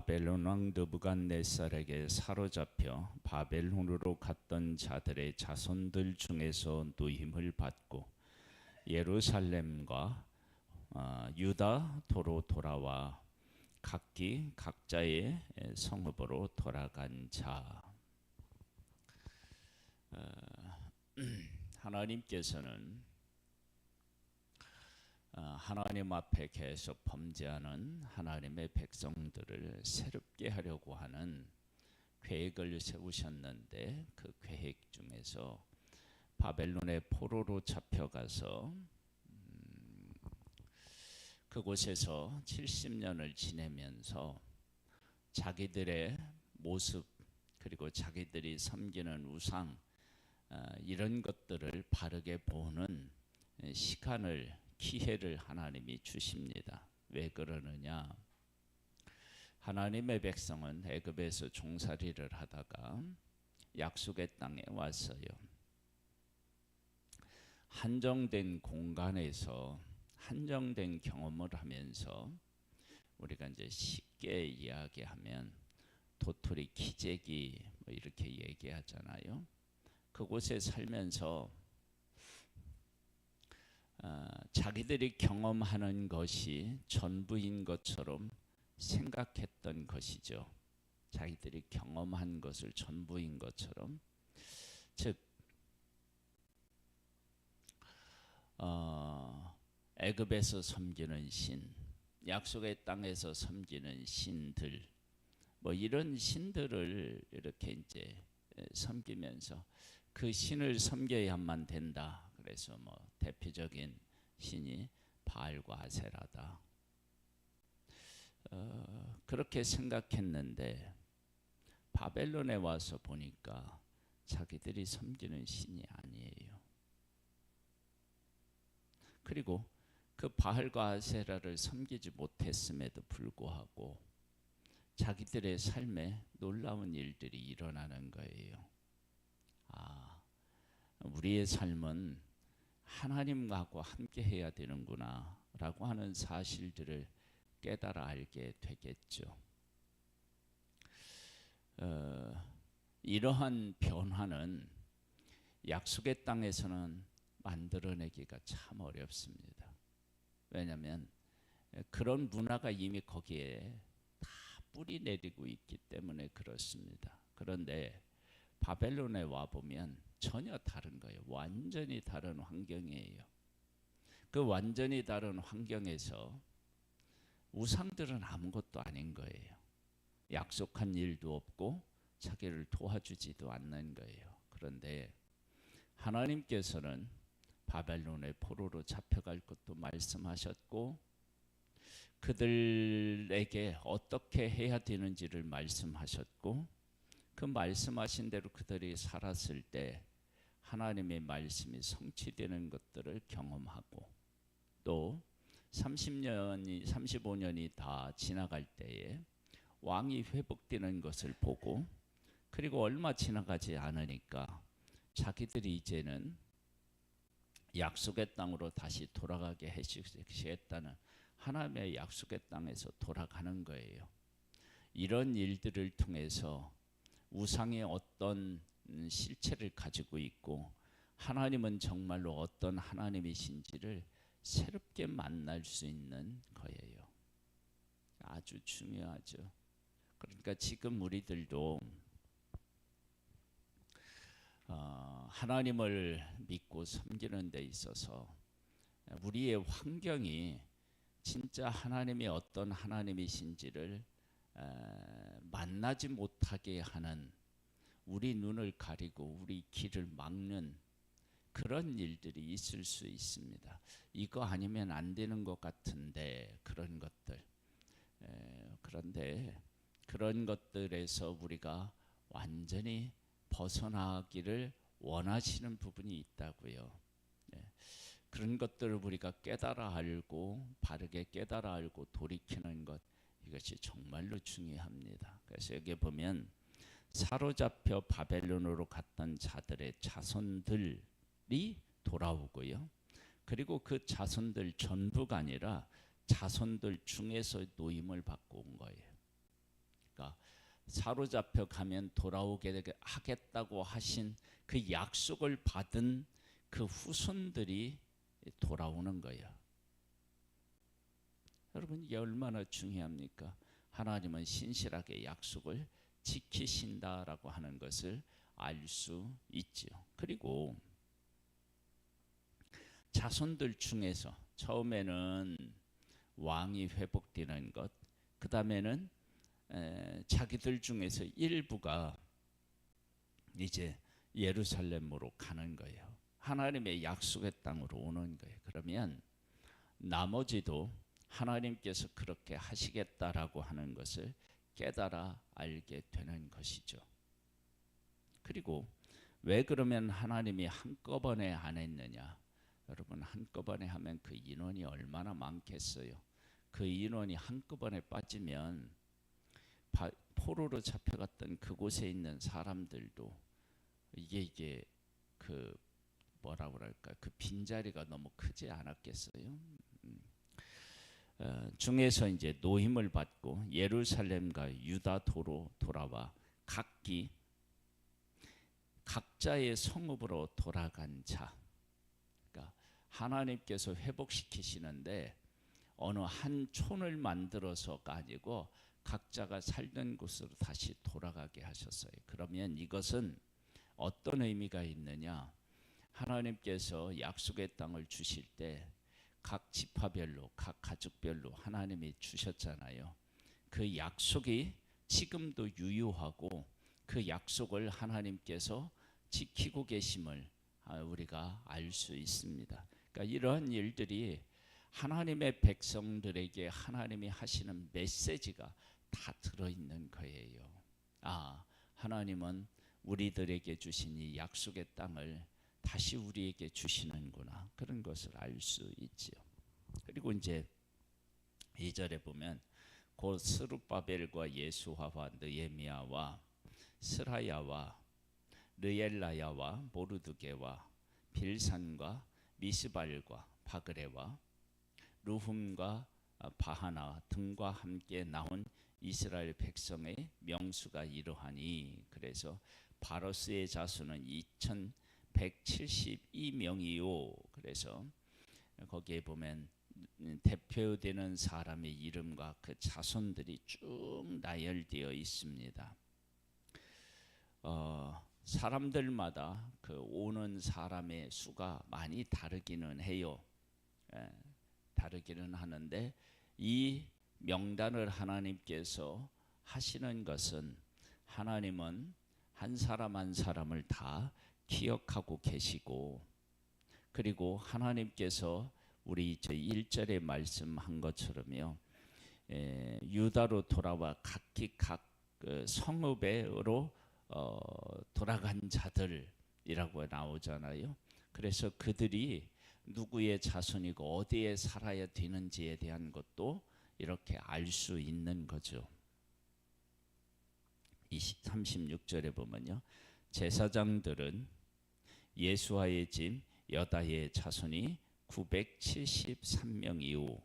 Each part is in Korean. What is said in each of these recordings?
바벨론 왕 느부갓네살에게 사로잡혀 바벨론으로 갔던 자들의 자손들 중에서 노임을 받고 예루살렘과 유다도로 돌아와 각기 각자의 성읍으로 돌아간 자. 하나님께서는 하나님 앞에 계속 범죄하는 하나님의 백성들을 새롭게 하려고 하는 계획을 세우셨는데, 그 계획 중에서 바벨론의 포로로 잡혀가서 그곳에서 70년을 지내면서 자기들의 모습, 그리고 자기들이 섬기는 우상, 이런 것들을 바르게 보는 시간을, 기회를 하나님이 주십니다. 왜 그러느냐? 하나님의 백성은 애굽에서 종살이를 하다가 약속의 땅에 왔어요. 한정된 공간에서 한정된 경험을 하면서, 우리가 이제 쉽게 이야기하면 도토리 키재기 뭐 이렇게 얘기하잖아요. 그곳에 살면서 자기들이 경험하는 것이 전부인 것처럼 생각했던 것이죠. 자기들이 경험한 것을 전부인 것처럼, 즉 애굽에서 섬기는 신, 약속의 땅에서 섬기는 신들, 뭐 이런 신들을 이렇게 이제 섬기면서 그 신을 섬겨야만 된다. 그래서 뭐 대표적인 신이 바알과 아세라다. 그렇게 생각했는데 바벨론에 와서 보니까 자기들이 섬기는 신이 아니에요. 그리고 그 바알과 아세라를 섬기지 못했음에도 불구하고 자기들의 삶에 놀라운 일들이 일어나는 거예요. 우리의 삶은 하나님하고 함께 해야 되는구나 라고 하는 사실들을 깨달아 알게 되겠죠. 이러한 변화는 약속의 땅에서는 만들어내기가 참 어렵습니다. 왜냐하면 그런 문화가 이미 거기에 다 뿌리 내리고 있기 때문에 그렇습니다. 그런데 바벨론에 와보면 전혀 다른 거예요. 완전히 다른 환경이에요. 그 완전히 다른 환경에서 우상들은 아무것도 아닌 거예요. 약속한 일도 없고 자기를 도와주지도 않는 거예요. 그런데 하나님께서는 바벨론의 포로로 잡혀갈 것도 말씀하셨고, 그들에게 어떻게 해야 되는지를 말씀하셨고, 그 말씀하신 대로 그들이 살았을 때 하나님의 말씀이 성취되는 것들을 경험하고, 또 35년이 다 지나갈 때에 왕이 회복되는 것을 보고, 그리고 얼마 지나가지 않으니까 자기들이 이제는 약속의 땅으로 다시 돌아가게 해주시겠다는 하나님의 약속의 땅에서 돌아가는 거예요. 이런 일들을 통해서 우상의 어떤 실체를 가지고 있고, 하나님은 정말로 어떤 하나님이신지를 새롭게 만날 수 있는 거예요. 아주 중요하죠. 그러니까 지금 우리들도 하나님을 믿고 섬기는 데 있어서 우리의 환경이 진짜 하나님이 어떤 하나님이신지를 만나지 못하게 하는, 우리 눈을 가리고 우리 길을 막는 그런 일들이 있을 수 있습니다. 이거 아니면 안 되는 것 같은데, 그런 것들. 그런데 그런 것들에서 우리가 완전히 벗어나기를 원하시는 부분이 있다고요. 그런 것들을 우리가 깨달아 알고, 바르게 깨달아 알고 돌이키는 것, 이것이 정말로 중요합니다. 그래서 여기 보면 사로잡혀 바벨론으로 갔던 자들의 자손들이 돌아오고요. 그리고 그 자손들 전부가 아니라 자손들 중에서 노임을 받고 온 거예요. 우리가 사로잡혀 가면 돌아오게 하겠다고 하신 그 약속을 받은 그 후손들이 돌아오는 거예요. 여러분, 이게 얼마나 중요합니까? 하나님은 신실하게 약속을 지키신다라고 하는 것을 알 수 있지요. 그리고 자손들 중에서 처음에는 왕이 회복되는 것, 그 다음에는 자기들 중에서 일부가 이제 예루살렘으로 가는 거예요. 하나님의 약속의 땅으로 오는 거예요. 그러면 나머지도 하나님께서 그렇게 하시겠다라고 하는 것을 깨달아 알게 되는 것이죠. 그리고 왜 그러면 하나님이 한꺼번에 안 했느냐? 여러분, 한꺼번에 하면 그 인원이 얼마나 많겠어요. 그 인원이 한꺼번에 빠지면 포로로 잡혀갔던 그곳에 있는 사람들도 이게 그 뭐라 그럴까, 그 빈자리가 너무 크지 않았겠어요. 중에서 이제 노임을 받고 예루살렘과 유다도로 돌아와 각자의 성읍으로 돌아간 자, 그러니까 하나님께서 회복시키시는데 어느 한 촌을 만들어서가 아니고 각자가 살던 곳으로 다시 돌아가게 하셨어요. 그러면 이것은 어떤 의미가 있느냐? 하나님께서 약속의 땅을 주실 때 각 지파별로, 각 가족별로 하나님이 주셨잖아요. 그 약속이 지금도 유효하고 그 약속을 하나님께서 지키고 계심을 우리가 알 수 있습니다. 그러니까 이러한 일들이 하나님의 백성들에게 하나님이 하시는 메시지가 다 들어있는 거예요. 하나님은 우리들에게 주신 이 약속의 땅을 다시 우리에게 주시는구나, 그런 것을 알 수 있지요. 그리고 이제 2절에 보면 곧 스룹바벨과 예수화와 느헤미야와 스라야와 르엘라야와 모르드게와 빌산과 미스발과 바그레와 루훔과 바하나 등과 함께 나온 이스라엘 백성의 명수가 이러하니, 그래서 바로스의 자손은 2172명이요. 그래서 거기에 보면 대표되는 사람의 이름과 그 자손들이 쭉 나열되어 있습니다. 사람들마다 그 오는 사람의 수가 많이 다르기는 해요. 다르기는 하는데 이 명단을 하나님께서 하시는 것은, 하나님은 한 사람 한 사람을 다 기억하고 계시고, 그리고 하나님께서 우리 1절에 말씀한 것처럼요, 유다로 돌아와 각기 각 성읍으로 돌아간 자들이라고 나오잖아요. 그래서 그들이 누구의 자손이고 어디에 살아야 되는지에 대한 것도 이렇게 알 수 있는 거죠. 36절에 보면요, 제사장들은 예수아의 집 여다의 자손이 973명이요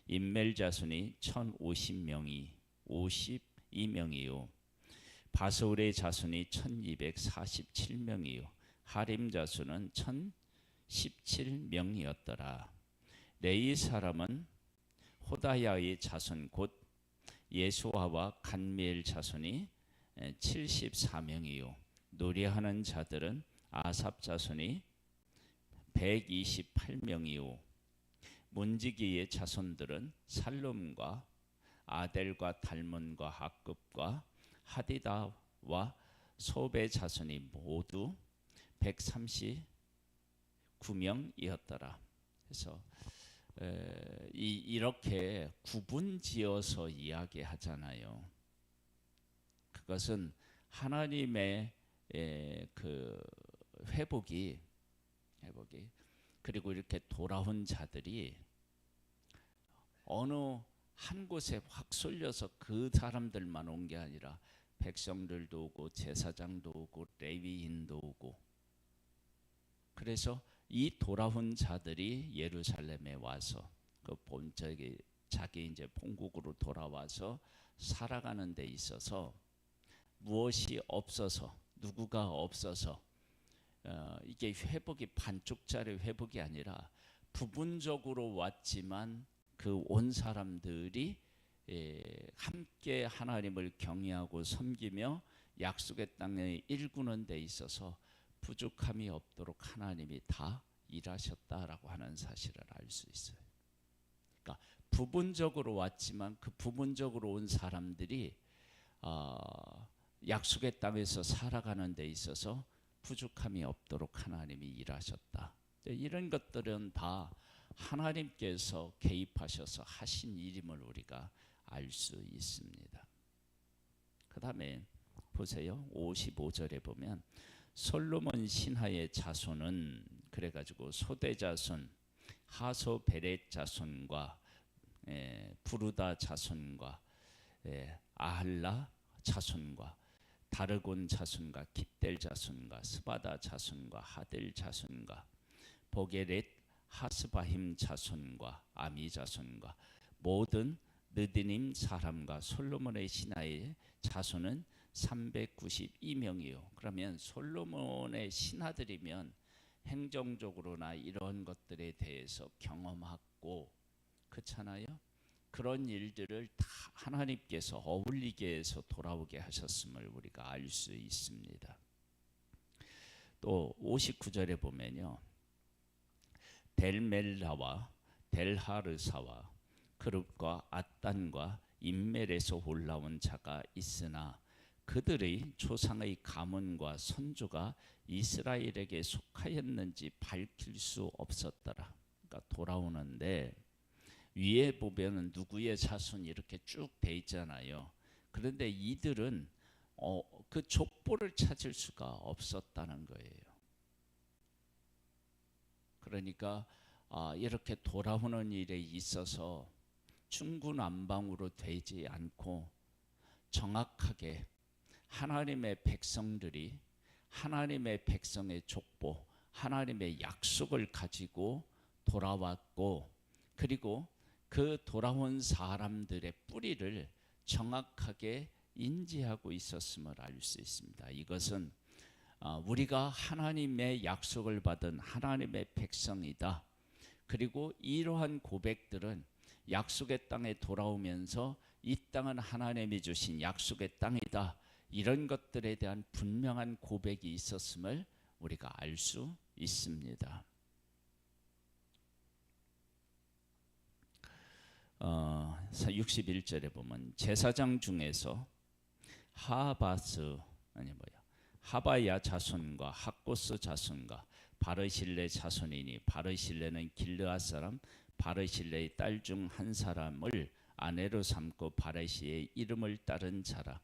임멜 자손이 1052명이요 바소울의 자손이 1247명이요 하림 자손은 1017명이었더라. 레위 사람은 호다야의 자손 곧 예수아와 간미엘 자손이 74명이요 노래하는 자들은 아삽 자손이 128명이요 문지기의 자손들은 살룸과 아델과 달몬과 학급과 하디다와 소베 자손이 모두 139명이었더라. 그래서 이렇게 구분지어서 이야기하잖아요. 그것은 하나님의 그 회복이 그리고 이렇게 돌아온 자들이 어느 한 곳에 확 쏠려서 그 사람들만 온 게 아니라 백성들도 오고 제사장도 오고 레위인도 오고, 그래서 이 돌아온 자들이 예루살렘에 와서 그 본적이 자기 이제 본국으로 돌아와서 살아가는 데 있어서 무엇이 없어서, 누구가 없어서 이게 회복이 반쪽짜리 회복이 아니라 부분적으로 왔지만 그 온 사람들이 함께 하나님을 경외하고 섬기며 약속의 땅에 일구는 데 있어서 부족함이 없도록 하나님이 다 일하셨다라고 하는 사실을 알 수 있어요. 그러니까 부분적으로 왔지만 그 부분적으로 온 사람들이 약속의 땅에서 살아가는 데 있어서 부족함이 없도록 하나님이 일하셨다. 이런 것들은 다 하나님께서 개입하셔서 하신 일임을 우리가 알 수 있습니다. 그 다음에 보세요. 55절에 보면 솔로몬 신하의 자손은 그래가지고 소대 자손, 하소 베렛 자손과 부르다 자손과 아할라 자손과 다르곤 자손과 깃델 자손과 스바다 자손과 하델 자손과 보게렛 하스바힘 자손과 아미 자손과 모든 느디님 사람과 솔로몬의 신하의 자손은 392명이요. 그러면 솔로몬의 신하들이면 행정적으로나 이런 것들에 대해서 경험하고 그렇잖아요. 그런 일들을 다 하나님께서 어울리게 해서 돌아오게 하셨음을 우리가 알 수 있습니다. 또 59절에 보면요. 델멜라와 델하르사와 그룹과 앗단과 인멜에서 올라온 자가 있으나 그들의 조상의 가문과 선조가 이스라엘에게 속하였는지 밝힐 수 없었더라. 그러니까 돌아오는데 위에 보면은 누구의 자손이 이렇게 쭉 돼 있잖아요. 그런데 이들은 그 족보를 찾을 수가 없었다는 거예요. 그러니까 이렇게 돌아오는 일에 있어서 중구난방으로 되지 않고 정확하게 하나님의 백성들이 하나님의 백성의 족보, 하나님의 약속을 가지고 돌아왔고, 그리고 그 돌아온 사람들의 뿌리를 정확하게 인지하고 있었음을 알 수 있습니다. 이것은 우리가 하나님의 약속을 받은 하나님의 백성이다. 그리고 이러한 고백들은 약속의 땅에 돌아오면서 이 땅은 하나님이 주신 약속의 땅이다. 이런 것들에 대한 분명한 고백이 있었음을 우리가 알 수 있습니다. 61절에 보면 제사장 중에서 하바야 자손과 학고스 자손과 바르실레 자손이니 바르실레는 길르앗 사람 바르실레의 딸 중 한 사람을 아내로 삼고 바르시의 이름을 따른 자라.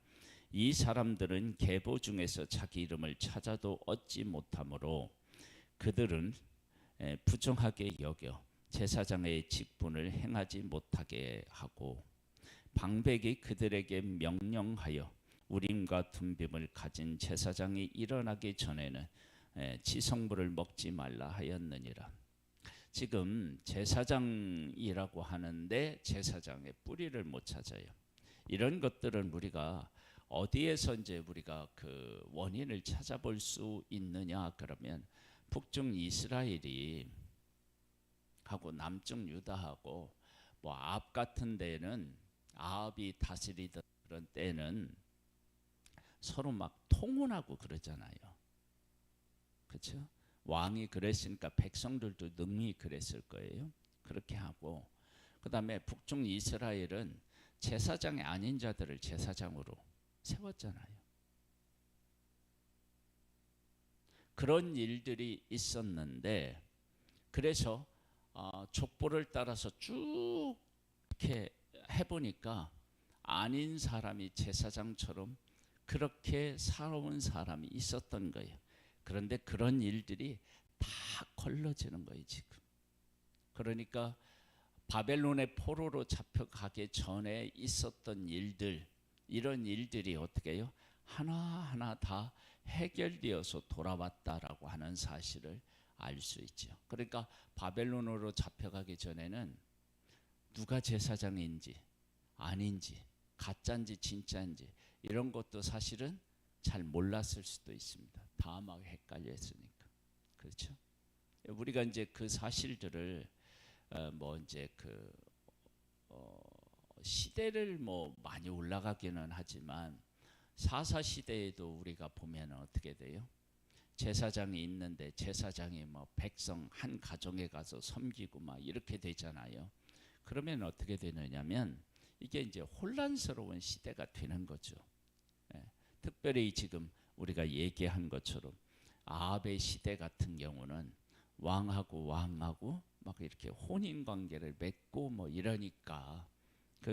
이 사람들은 계보 중에서 자기 이름을 찾아도 얻지 못하므로 그들은 부정하게 여겨 제사장의 직분을 행하지 못하게 하고 방백이 그들에게 명령하여 우림과 둠빔을 가진 제사장이 일어나기 전에는 지성물을 먹지 말라 하였느니라. 지금 제사장이라고 하는데 제사장의 뿌리를 못 찾아요. 이런 것들은 우리가 어디에서 이제 우리가 그 원인을 찾아볼 수 있느냐 그러면 북중 이스라엘이 하고 남쪽 유다하고 뭐 아합 같은 데는 아합이 다스리던 그런 때는 서로 막 통혼하고 그러잖아요. 그렇죠? 왕이 그랬으니까 백성들도 능히 그랬을 거예요. 그렇게 하고 그 다음에 북중 이스라엘은 제사장이 아닌 자들을 제사장으로 세웠잖아요. 그런 일들이 있었는데 그래서 족보를 따라서 쭉 이렇게 해보니까 아닌 사람이 제사장처럼 그렇게 살아온 사람이 있었던 거예요. 그런데 그런 일들이 다 걸러지는 거예요 지금. 그러니까 바벨론의 포로로 잡혀가기 전에 있었던 일들, 이런 일들이 어떻게 해요? 하나하나 다 해결되어서 돌아왔다라고 하는 사실을 알 수 있죠. 그러니까 바벨론으로 잡혀가기 전에는 누가 제사장인지 아닌지 가짜인지 진짜인지 이런 것도 사실은 잘 몰랐을 수도 있습니다. 다 막 헷갈렸으니까. 그렇죠? 우리가 이제 그 사실들을 뭐 이제 그 시대를 뭐 많이 올라가기는 하지만 사사 시대에도 우리가 보면 어떻게 돼요? 제사장이 있는데 제사장이 뭐 백성 한 가정에 가서 섬기고 막 이렇게 되잖아요. 그러면 어떻게 되느냐면 이게 이제 혼란스러운 시대가 되는 거죠. 예. 특별히 지금 우리가 얘기한 것처럼 아합의 시대 같은 경우는 왕하고 막 이렇게 혼인 관계를 맺고 뭐 이러니까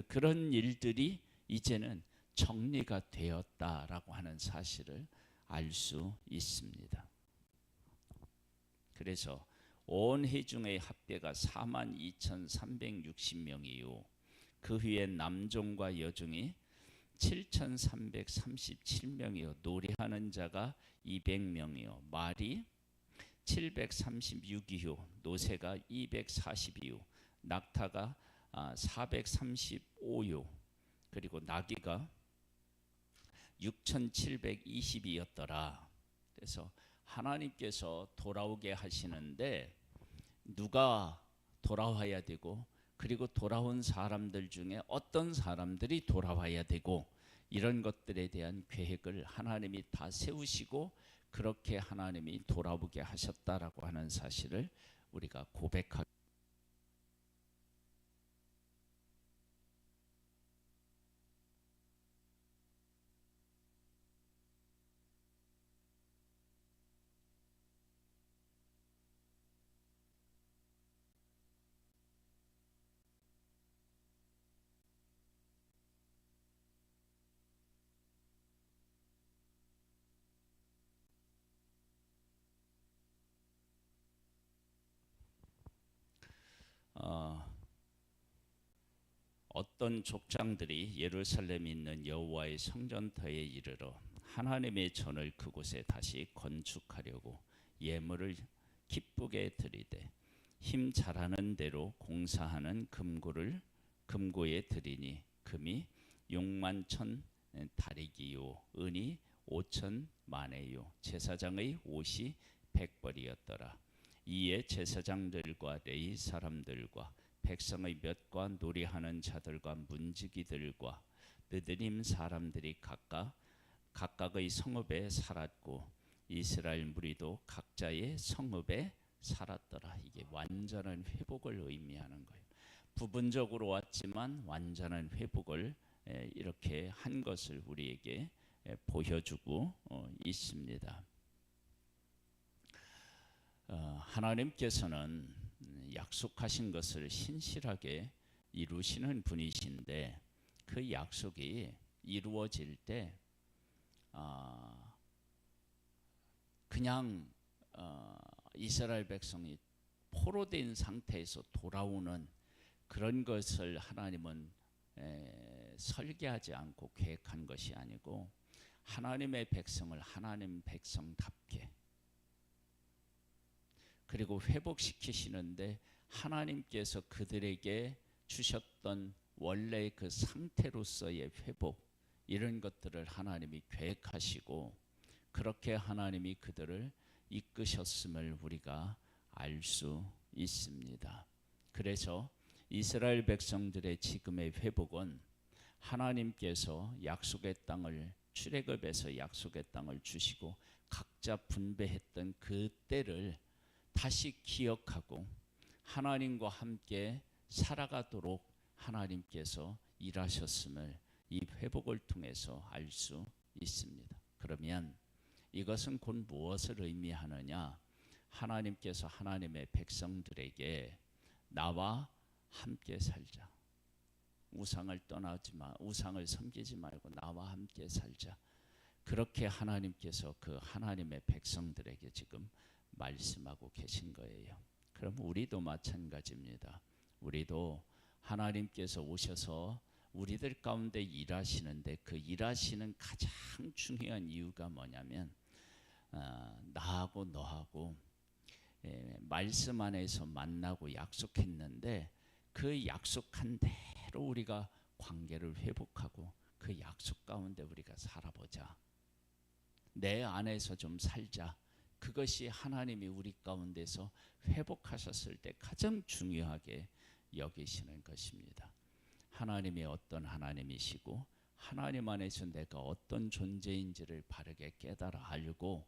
그런 일들이 이제는 정리가 되었다라고 하는 사실을 알 수 있습니다. 그래서 온 회중의 합계가 42,360명이요. 그 후에 남종과 여종이 7,337명이요. 노래하는 자가 200명이요. 말이 736이요. 노새가 242요. 낙타가 435요. 그리고 나귀가 6,720이었더라. 그래서 하나님께서 돌아오게 하시는데 누가 돌아와야 되고 그리고 돌아온 사람들 중에 어떤 사람들이 돌아와야 되고 이런 것들에 대한 계획을 하나님이 다 세우시고 그렇게 하나님이 돌아오게 하셨다라고 하는 사실을 우리가 고백하게 어떤 족장들이 예루살렘에 있는 여호와의 성전터에 이르러 하나님의 전을 그곳에 다시 건축하려고 예물을 기쁘게 드리되 힘 잘하는 대로 공사하는 금고에 드리니 금이 6만 1,000다리기요 은이 5,000마네요 제사장의 옷이 100벌이었더라. 이에 제사장들과 레위 사람들과 백성의 몇과 노래하는 자들과 문지기들과 느드림 사람들이 각각의 성읍에 살았고 이스라엘 무리도 각자의 성읍에 살았더라. 이게 완전한 회복을 의미하는 거예요. 부분적으로 왔지만 완전한 회복을 이렇게 한 것을 우리에게 보여주고 있습니다. 하나님께서는 약속하신 것을 신실하게 이루시는 분이신데 그 약속이 이루어질 때 그냥 이스라엘 백성이 포로된 상태에서 돌아오는 그런 것을 하나님은 설계하지 않고 계획한 것이 아니고 하나님의 백성을 하나님 백성답게 그리고 회복시키시는데 하나님께서 그들에게 주셨던 원래의 그 상태로서의 회복 이런 것들을 하나님이 계획하시고 그렇게 하나님이 그들을 이끄셨음을 우리가 알 수 있습니다. 그래서 이스라엘 백성들의 지금의 회복은 하나님께서 약속의 땅을 출애굽에서 약속의 땅을 주시고 각자 분배했던 그 때를 다시 기억하고 하나님과 함께 살아가도록 하나님께서 일하셨음을 이 회복을 통해서 알 수 있습니다. 그러면 이것은 곧 무엇을 의미하느냐? 하나님께서 하나님의 백성들에게 나와 함께 살자. 우상을 떠나지 마. 우상을 섬기지 말고 나와 함께 살자. 그렇게 하나님께서 그 하나님의 백성들에게 지금 말씀하고 계신 거예요. 그럼 우리도 마찬가지입니다. 우리도 하나님께서 오셔서 우리들 가운데 일하시는데 그 일하시는 가장 중요한 이유가 뭐냐면 나하고 너하고 말씀 안에서 만나고 약속했는데 그 약속한 대로 우리가 관계를 회복하고 그 약속 가운데 우리가 살아보자. 내 안에서 좀 살자. 그것이 하나님이 우리 가운데서 회복하셨을 때 가장 중요하게 여기시는 것입니다. 하나님이 어떤 하나님이시고 하나님 안에서 내가 어떤 존재인지를 바르게 깨달아 알고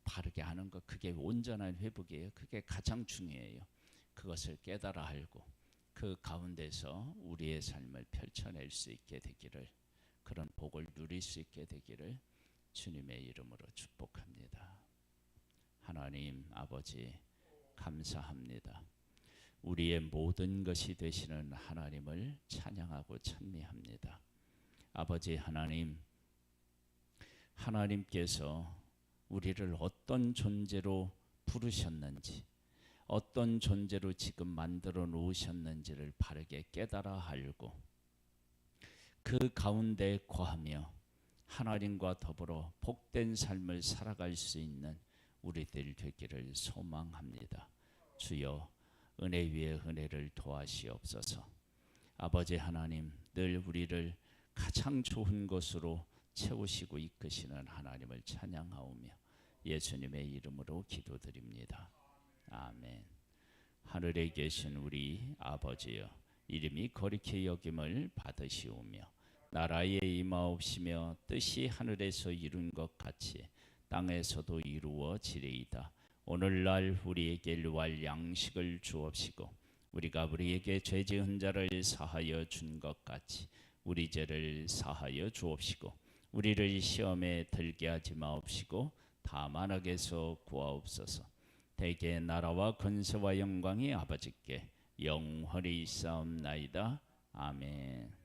바르게 하는 것, 그게 온전한 회복이에요. 그게 가장 중요해요. 그것을 깨달아 알고 그 가운데서 우리의 삶을 펼쳐낼 수 있게 되기를, 그런 복을 누릴 수 있게 되기를 주님의 이름으로 축복합니다. 하나님 아버지 감사합니다. 우리의 모든 것이 되시는 하나님을 찬양하고 찬미합니다. 아버지 하나님, 하나님께서 우리를 어떤 존재로 부르셨는지, 어떤 존재로 지금 만들어 놓으셨는지를 바르게 깨달아 알고 그 가운데 거하며 하나님과 더불어 복된 삶을 살아갈 수 있는 우리들 되기를 소망합니다. 주여 은혜 위에 은혜를 더하시옵소서. 아버지 하나님, 늘 우리를 가장 좋은 것으로 채우시고 이끄시는 하나님을 찬양하오며 예수님의 이름으로 기도드립니다. 아멘. 하늘에 계신 우리 아버지여, 이름이 거룩히 여김을 받으시오며 나라에 임하옵시며 뜻이 하늘에서 이룬 것 같이 땅에서도 이루어지리이다. 오늘날 우리에게 일용할 양식을 주옵시고 우리가 우리에게 죄 지은 자를 사하여 준 것 같이 우리 죄를 사하여 주옵시고 우리를 시험에 들게 하지 마옵시고 다만 악에서 구하옵소서. 대개 나라와 권세와 영광이 아버지께 영원히 있사옵나이다. 아멘.